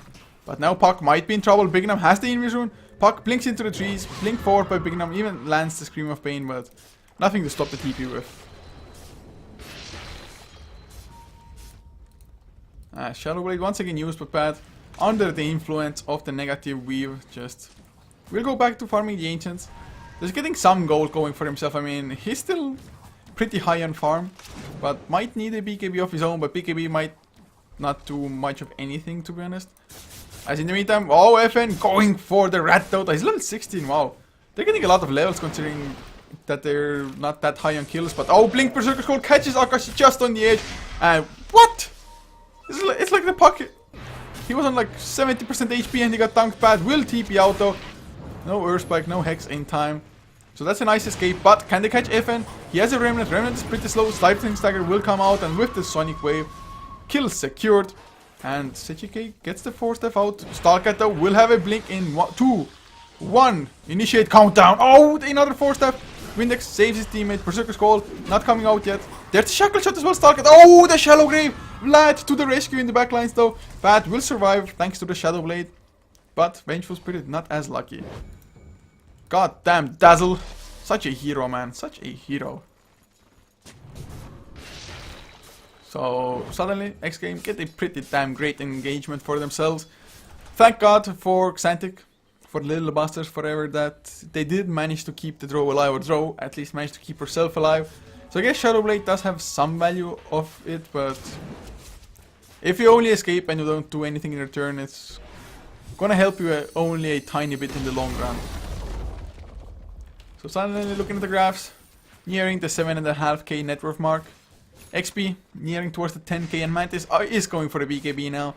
But now Puck might be in trouble. Bignum has the Invis rune. Puck blinks into the trees. Blink forward by Bignum. Even lands the Scream of Pain, but nothing to stop the TP with. Shadow Blade once again used, but bad. Under the influence of the negative weave. Just we'll go back to farming the Ancients. Just getting some gold going for himself. I mean, he's still pretty high on farm, but might need a BKB of his own. But BKB might not do much of anything, to be honest. As in the meantime, oh, FN going for the Rat Dota. He's level 16, wow. They're getting a lot of levels considering that they're not that high on kills. But oh, Blink Berserker Skull catches Akashi just on the edge. And what? It's like the pocket. He was on like 70% HP and he got dunked bad. Will TP out though. No Earth Spike, no Hex in time. So that's a nice escape. But can they catch FN? He has a Remnant. Remnant is pretty slow. Stifling Stagger will come out, and with the Sonic Wave, kill secured. And Sechike gets the 4-step out. Stalker though will have a blink in 2, 1. Initiate countdown. Oh, another 4-step. Windex saves his teammate. Berserker Skull not coming out yet. There's the Shackle Shot as well. Stalker. Oh, the Shallow Grave. Vlad to the rescue in the backlines though. Bad will survive thanks to the Shadow Blade. But Vengeful Spirit not as lucky. God damn, Dazzle. Such a hero, man. Such a hero. So suddenly xGame get a pretty damn great engagement for themselves. Thank God for Xantic, for Little Busters forever, that they did manage to keep the Drow alive, or Drow at least managed to keep herself alive. So I guess Shadowblade does have some value of it, but if you only escape and you don't do anything in return, it's gonna help you only a tiny bit in the long run. So suddenly looking at the graphs, nearing the 7.5k net worth mark. XP nearing towards the 10k, and Mantis is going for a BKB now.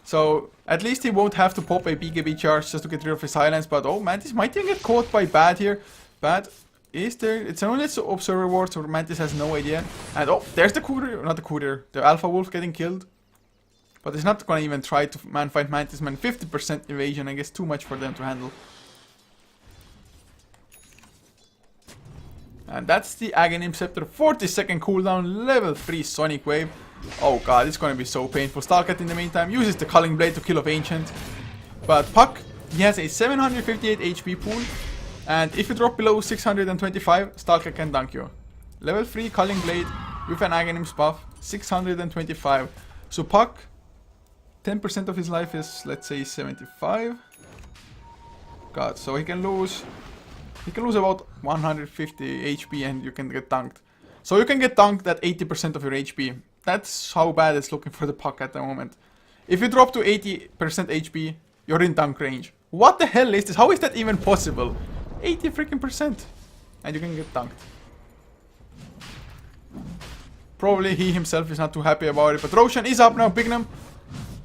So at least he won't have to pop a BKB charge just to get rid of his silence. But oh, Mantis might even get caught by Bad here. Bad is there. It's only Observer Ward, so Mantis has no idea. And oh, there's the Courier, not the Courier, the Alpha Wolf getting killed. But he's not gonna even try to fight Mantis, man. 50% evasion, I guess too much for them to handle. And that's the Aghanim Scepter, 40-second cooldown, level 3 Sonic Wave. Oh god, it's gonna be so painful. Stalkat in the meantime uses the Culling Blade to kill off Ancient. But Puck, he has a 758 HP pool. And if you drop below 625, Stalkat can dunk you. Level 3 Culling Blade with an Aghanim's buff, 625. So Puck, 10% of his life is, let's say, 75. God, so he can lose about 150 HP and you can get dunked. So you can get dunked at 80% of your HP. That's how bad it's looking for the Puck at the moment. If you drop to 80% HP, you're in dunk range. What the hell is this? How is that even possible? 80 freaking percent. And you can get dunked. Probably he himself is not too happy about it. But Roshan is up now. Bignum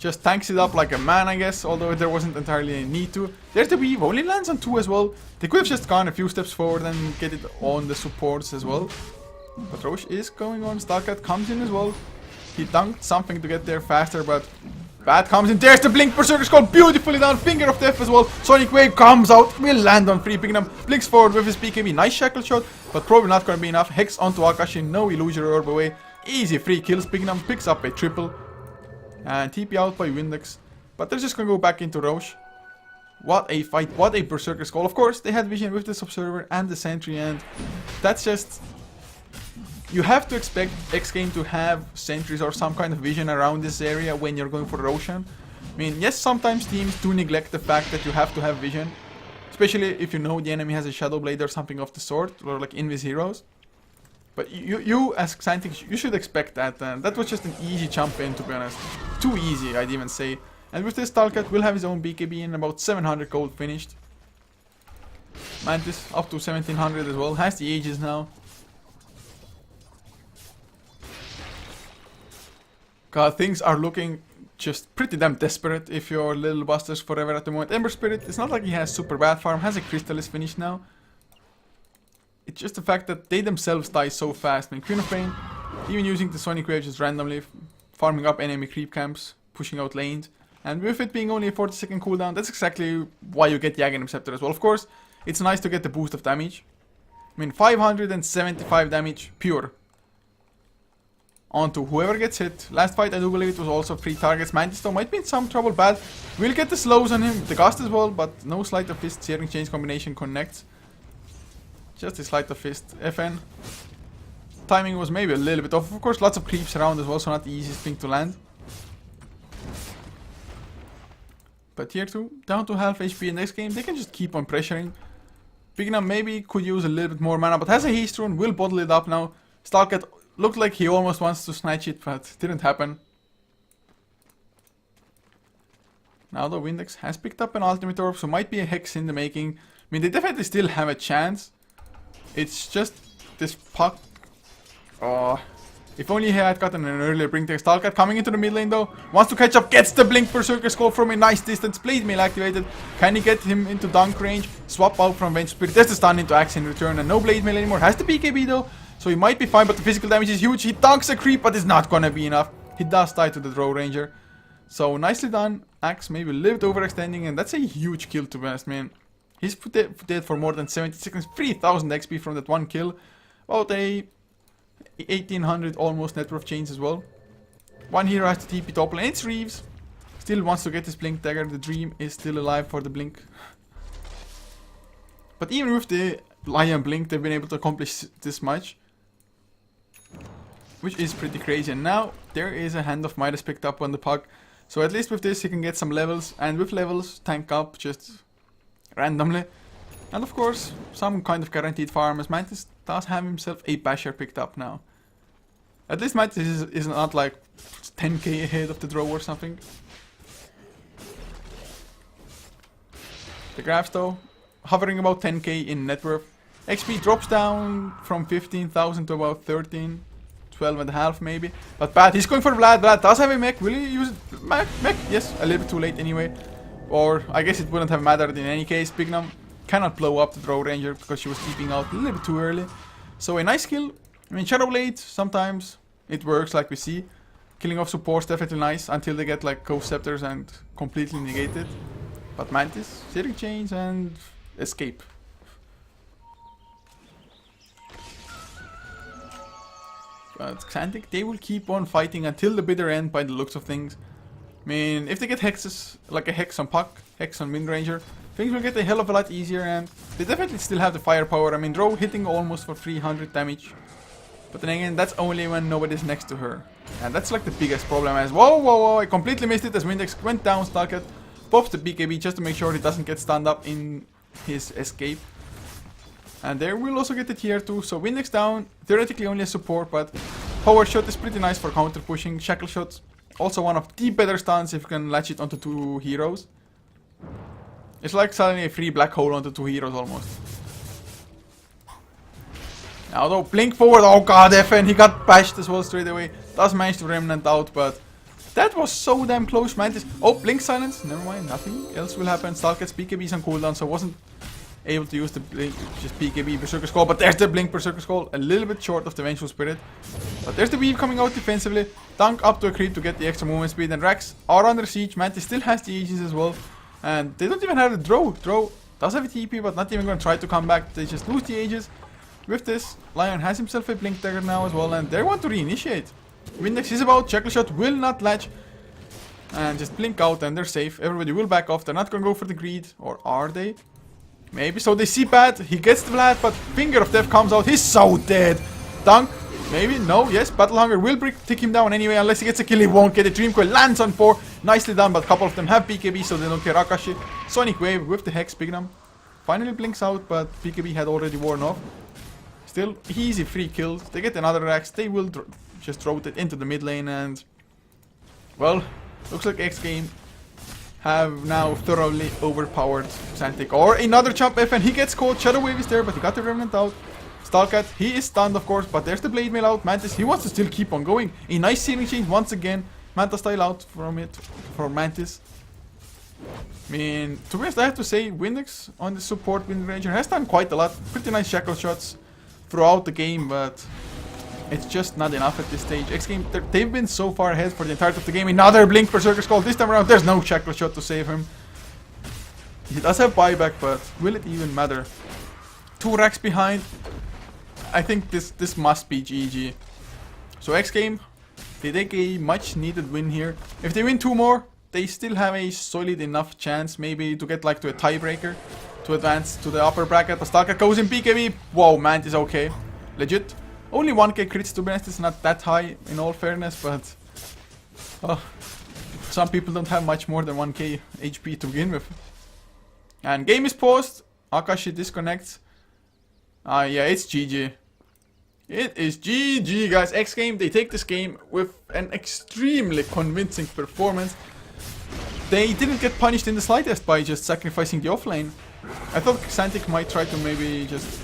Just tanks it up like a man, I guess, although there wasn't entirely a need to. There's the weave, only lands on 2 as well. They could have just gone a few steps forward and get it on the supports as well. But Roche is going on, Stalkat comes in as well. He dunked something to get there faster, but Bat comes in. There's the Blink Berserker Skull, beautifully done, Finger of Death as well. Sonic Wave comes out, will land on 3, picking up, blinks forward with his BKB, nice shackle shot, but probably not gonna be enough. Hex onto Akashi, no illusory orb away. Easy 3 kills, picking up, picks up a triple. And TP out by Windex. But they're just gonna go back into Roche. What a fight, what a Berserker Skull. Of course, they had vision with this Observer and the Sentry, and that's just... You have to expect xGame to have sentries or some kind of vision around this area when you're going for Roshan. I mean, yes, sometimes teams do neglect the fact that you have to have vision. Especially if you know the enemy has a Shadow Blade or something of the sort, or like Invis heroes. But you as Xantic, you should expect that, and that was just an easy jump in, to be honest. Too easy, I'd even say. And with this, Stalkat will have his own BKB in about 700 gold finished. Mantis up to 1700 as well, has the Aegis now. God, things are looking just pretty damn desperate if you're Little Busters forever at the moment. Ember Spirit, it's not like he has super bad farm, has a Crystallis finished now. It's just the fact that they themselves die so fast. I mean, Queen of Pain, even using the Sonic Wave just randomly, farming up enemy creep camps, pushing out lanes. And with it being only a 40-second cooldown, that's exactly why you get the Aghanim Scepter as well. Of course, it's nice to get the boost of damage. I mean, 575 damage pure. Onto whoever gets hit. Last fight, I do believe it was also 3 targets. Mantis though might be in some trouble. Bad. We'll get the slows on him. The Gust as well, but no Sleight of Fist. Searing Chains combination connects. Just a Sleight of Fist. FN. Timing was maybe a little bit off. Of course, lots of creeps around as well, so not the easiest thing to land. But tier 2, down to half HP in next game. They can just keep on pressuring. Bigna maybe could use a little bit more mana, but has a haste rune. Will bottle it up now. Stalkat looked like he almost wants to snatch it, but didn't happen. Now the Windex has picked up an Ultimate Orb, so might be a Hex in the making. I mean, they definitely still have a chance. It's just this puck. Oh, if only he had gotten an earlier Blink Tech. Stalkat coming into the mid lane though. Wants to catch up, gets the Blink Berserker Skull from a nice distance. Blade Mail activated. Can he get him into dunk range? Swap out from Venge Spirit. There's the stun into Axe in return, and no Blade Mail anymore. Has the BKB though. So he might be fine, but the physical damage is huge. He dunks a creep, but it's not gonna be enough. He does die to the Drow Ranger. So nicely done. Axe maybe lived overextending, and that's a huge kill, to be honest, man. He's dead for more than 70 seconds. 3000 XP from that one kill. About a 1800 almost net worth change as well. One hero has to TP top lane. It's Reeves. Still wants to get his Blink Dagger. The dream is still alive for the Blink. But even with the Lion Blink, they've been able to accomplish this much. Which is pretty crazy. And now there is a Hand of Midas picked up on the puck. So at least with this he can get some levels. And with levels, tank up just randomly. And of course, some kind of guaranteed farm, as Mantis does have himself a Basher picked up now. At least Mantis is not like 10k ahead of the Drow or something. The graphs though, hovering about 10k in net worth. XP drops down from 15,000 to about 13. 12.5 maybe. But Bad, he's going for Vlad. Vlad does have a mech. Will he use it? Mech? Yes, a little bit too late anyway. Or I guess it wouldn't have mattered in any case. Bignum cannot blow up the Drow Ranger because she was keeping out a little bit too early. So a nice kill. I mean, Shadow Blade, sometimes it works like we see. Killing off support's definitely nice until they get like Ghost Scepters and completely negate it. But Mantis, Searing Chains and escape. But Xantic, they will keep on fighting until the bitter end by the looks of things. I mean, if they get hexes, like a Hex on Puck, Hex on Windranger, things will get a hell of a lot easier, and they definitely still have the firepower. I mean, Drow hitting almost for 300 damage. But then again, that's only when nobody's next to her. And that's like the biggest problem as, whoa, I completely missed it as Windex went down, Stalkat, pops the BKB just to make sure he doesn't get stunned up in his escape. And there we'll also get the tier 2, so Windex down, theoretically only a support, but Power Shot is pretty nice for counter pushing. Shackle Shot, also one of the better stuns if you can latch it onto 2 heroes. It's like selling a free black hole onto 2 heroes almost. Now though, blink forward, oh god, FN, he got bashed as well straight away. Does manage to remnant out, but That was so damn close, Mantis. Oh, blink silence. Never mind, nothing else will happen. Stalk gets BKBs on cooldown, so wasn't able to use the blink, just BKB Berserker Skull. But there's the blink Berserker Skull, a little bit short of the Vengeful Spirit. But there's the weave coming out defensively. Dunk up to a creep to get the extra movement speed. And Rax are under siege. Mantis still has the Aegis as well. And they don't even have the Drow. Drow does have a TP, but not even going to try to come back. They just lose the Aegis. With this, Lion has himself a blink dagger now as well. And they want to reinitiate. Windex is about. Shackle Shot will not latch. And just blink out and they're safe. Everybody will back off. They're not going to go for the greed. Or are they? Maybe. So they see Pat. He gets the Vlad, but Finger of Death comes out. He's so dead. Dunk. Maybe. No. Yes. Battle Hunger will take him down anyway. Unless he gets a kill, he won't get it. Dream Coil lands on 4. Nicely done, but a couple of them have BKB, so they don't care. Akashi. Sonic Wave with the Hex. Bignum finally blinks out, but BKB had already worn off. Still, easy free kills. They get another Rax. They will just rotate into the mid lane, and well, looks like xGame have now thoroughly overpowered Xantic. Or another jump F, and he gets caught. Shadow Wave is there, but he got the Revenant out. Stalkat, he is stunned of course, but there's the Blade Mail out. Mantis, he wants to still keep on going. A nice Searing Chain once again. Manta style out from it for Mantis. I mean, to be honest, I have to say, Windex on the support Wind Ranger has done quite a lot. Pretty nice shackle shots throughout the game, but it's just not enough at this stage. xGame, they've been so far ahead for the entirety of the game. Another Blink Berserker Skull. This time around, there's no shackle shot to save him. He does have buyback, but will it even matter? 2 racks behind. I think this must be GG. So xGame, they take a much needed win here. If they win 2 more, they still have a solid enough chance maybe to get like to a tiebreaker to advance to the upper bracket. But Stalker goes in BKB. Whoa, Mantis okay. Legit. Only 1k crits, to be honest. It's not that high in all fairness, but some people don't have much more than 1k HP to begin with. And game is paused. Akashi disconnects. Yeah, it's GG. It is GG, guys. xGame, they take this game with an extremely convincing performance. They didn't get punished in the slightest by just sacrificing the offlane. I thought Xantic might try to maybe just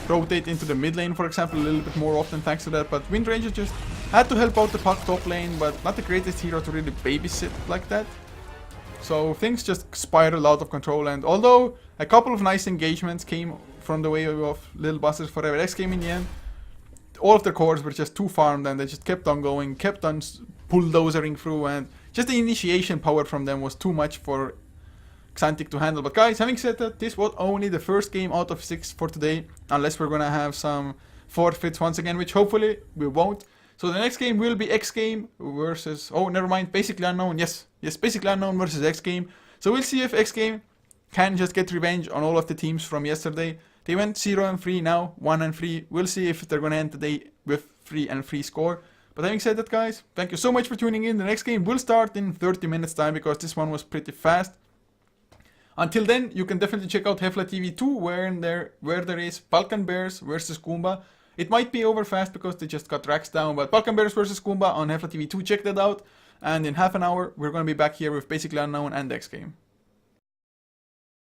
rotate into the mid lane, for example, a little bit more often thanks to that. But Wind Ranger just had to help out the puck top lane, but not the greatest hero to really babysit like that. So things just spiraled out of control. And although a couple of nice engagements came from the way of Little Busters Forever, xGame in the end, all of their cores were just too farmed and they just kept on going, kept on bulldozering through, and just the initiation power from them was too much for Xantic to handle. But guys, having said that, this was only the first game out of 6 for today, unless we're gonna have some forfeits once again, which hopefully we won't. So the next game will be xGame versus, oh never mind, Basically Unknown. Yes, Basically Unknown versus xGame. So we'll see if xGame can just get revenge on all of the teams from yesterday. They went 0-3, now 1-3. We'll see if they're gonna end the day with 3-3 score. But having said that, guys, thank you so much for tuning in. The next game will start in 30 minutes time because this one was pretty fast. Until then, you can definitely check out HeflaTV 2 where there is Balkan Bears versus Goomba. It might be over fast because they just got racks down, but Balkan Bears versus Goomba on HeflaTV 2, check that out. And in half an hour, we're going to be back here with Basically Unknown and xGame.